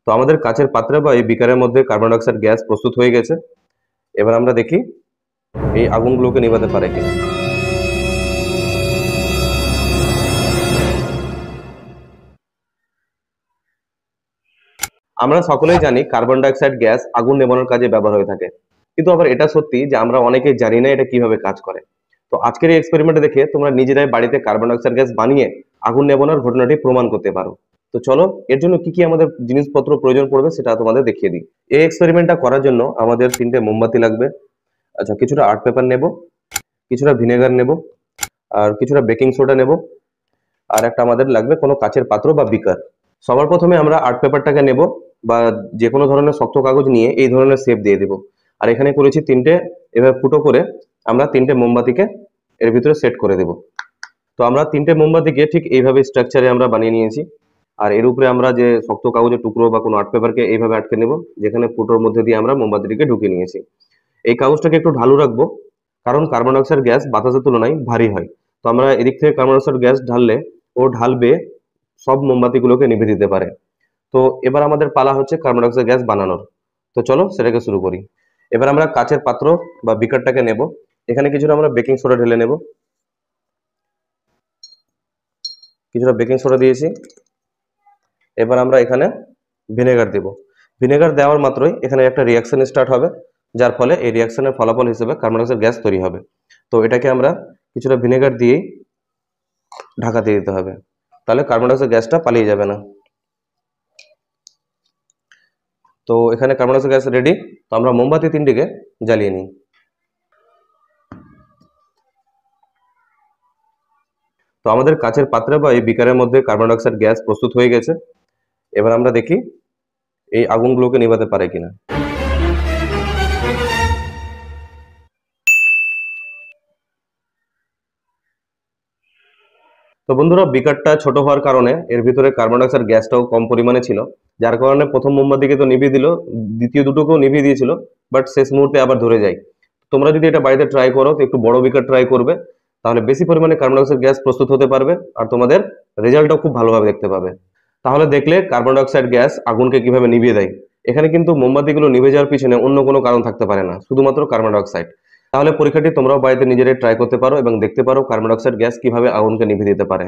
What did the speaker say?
তো আমাদের কাচের পাত্রে বা এই বিকারের মধ্যে কার্বন ডাইঅক্সাইড গ্যাস প্রস্তুত হয়ে গেছে। এবার আমরা দেখি এই আগুনগুলোকে নেভাতে পারে কিনা। আমরা সকলেই জানি কার্বন ডাইঅক্সাইড গ্যাস আগুন নেভানোর কাজে ব্যবহার হয়ে থাকে, কিন্তু আবার এটা সত্যি যে আমরা অনেকেই জানি না এটা কিভাবে কাজ করে। তো আজকের এই এক্সপেরিমেন্টে দেখে তোমরা নিজেরাই বাড়িতে কার্বন ডাইঅক্সাইড গ্যাস বানিয়ে আগুন নেভানোর ঘটনাটি প্রমাণ করতে পারো। তো চলো, এর জন্য কি কি আমাদের জিনিসপত্র প্রয়োজন পড়বে সেটা তোমাদের দেখিয়ে দিই। এই এক্সপেরিমেন্টটা করার জন্য আমাদের 3টে মোমবাতি লাগবে। আচ্ছা, কিছুটা আর্ট পেপার নেব, কিছুটা ভিনেগার নেব, আর কিছুটা বেকিং সোডা নেব, আর একটা আমাদের লাগবে কোনো কাচের পাত্র বা বিকার। সবার প্রথমে আমরা আর্ট পেপারটাকে নেব, বা যে কোনো ধরনের শক্ত কাগজ নিয়ে এই ধরনের শেপ দিয়ে দেব। আর এখানে করেছি 3টে এভাবে ফুটো করে আমরা 3টে মোমবাতিকে এর ভিতরে সেট করে দেব। তো আমরা 3টে মোমবাতিকে ঠিক এইভাবে স্ট্রাকচারে আমরা বানিয়ে নিয়েছি। আর এর উপরে আমরা যে শক্ত কাগজের টুকরো বা কোনো আর্ট পেপারকে এইভাবে আটকে নেব, যেখানে ফুটোর মধ্যে দিয়ে আমরা মোমবাতিটিকে ঢুকিয়ে নিয়েছি। এই কাগজটাকে একটু ঢালু রাখবো, কারণ কার্বন ডাইঅক্সাইড গ্যাস বাতাসের তুলনায় ভারী হয়। তো আমরা এদিক থেকে কার্বন ডাইঅক্সাইড গ্যাস ঢাললে ও ঢালবে সব মোমবাতিগুলোকে নিভে দিতে পারে। তো এবার আমাদের পালা হচ্ছে কার্বন ডাইঅক্সাইড গ্যাস বানানোর। তো চলো সেটাকে শুরু করি। এবার আমরা কাচের পাত্র বা বিকারটাকে নেব। এখানে কিছুটা আমরা বেকিং সোডা ঢেলে নেব। কিছুটা বেকিং সোডা দিয়েছি। এবার আমরা এখানে ভিনেগার দেব। ভিনেগার দেওয়ার মাত্রই এখানে একটা রিয়াকশন স্টার্ট হবে, যার ফলে এই রিয়াকশনের ফলাফল হিসেবে কার্বন ডাইঅক্সাইড গ্যাস তৈরি হবে। তো এটাকে আমরা কিছুটা ভিনেগার দিয়েই ঢাকা দিয়ে দিতে হবে, তাহলে কার্বন ডাইঅক্সাইড গ্যাসটা পালিয়ে যাবে না। তো এখানে কার্বন ডাইঅক্সাইড গ্যাস রেডি। তো আমরা মোমবাতি 3টিকে জ্বালিয়ে নিই। তো আমাদের কাচের পাত্রে বা এই বিকারের মধ্যে কার্বন ডাইঅক্সাইড গ্যাস প্রস্তুত হয়ে গেছে। এবার আমরা দেখি এই আগুনগুলোকে নেভাতে পারে কিনা। তো বন্ধুরা, বিকারটা ছোট হওয়ার কারণে এর ভিতরে কার্বন ডাইঅক্সাইড গ্যাসটাও কম পরিমাণে ছিল, যার কারণে প্রথম মোমবাতিকে তো নিভিয়ে দিল, দ্বিতীয় দুটোকেও নিভিয়ে দিয়েছিল, বাট শেষ মুহূর্তে আবার ধরে যায়। তোমরা যদি এটা বাড়িতে ট্রাই করো তো একটু বড় বিকার ট্রাই করবে, তাহলে বেশি পরিমাণে কার্বন ডাইঅক্সাইড গ্যাস প্রস্তুত হতে পারবে, আর তোমাদের রেজাল্টটাও খুব ভালোভাবে দেখতে পাবে। তাহলে দেখলে কার্বন ডাইঅক্সাইড গ্যাস আগুনকে কিভাবে নিভিয়ে দেয়। এখানে কিন্তু মোমবাতিগুলো নিভে যাওয়ার পিছনে অন্য কোনো কারণ থাকতে পারে না, শুধুমাত্র কার্বন ডাইঅক্সাইড। তাহলে পরীক্ষাটি তোমরাও বাড়িতে নিজেরাই ট্রাই করতে পারো এবং দেখতে পারো কার্বন ডাইঅক্সাইড গ্যাস কিভাবে আগুনকে নিভিয়ে দিতে পারে।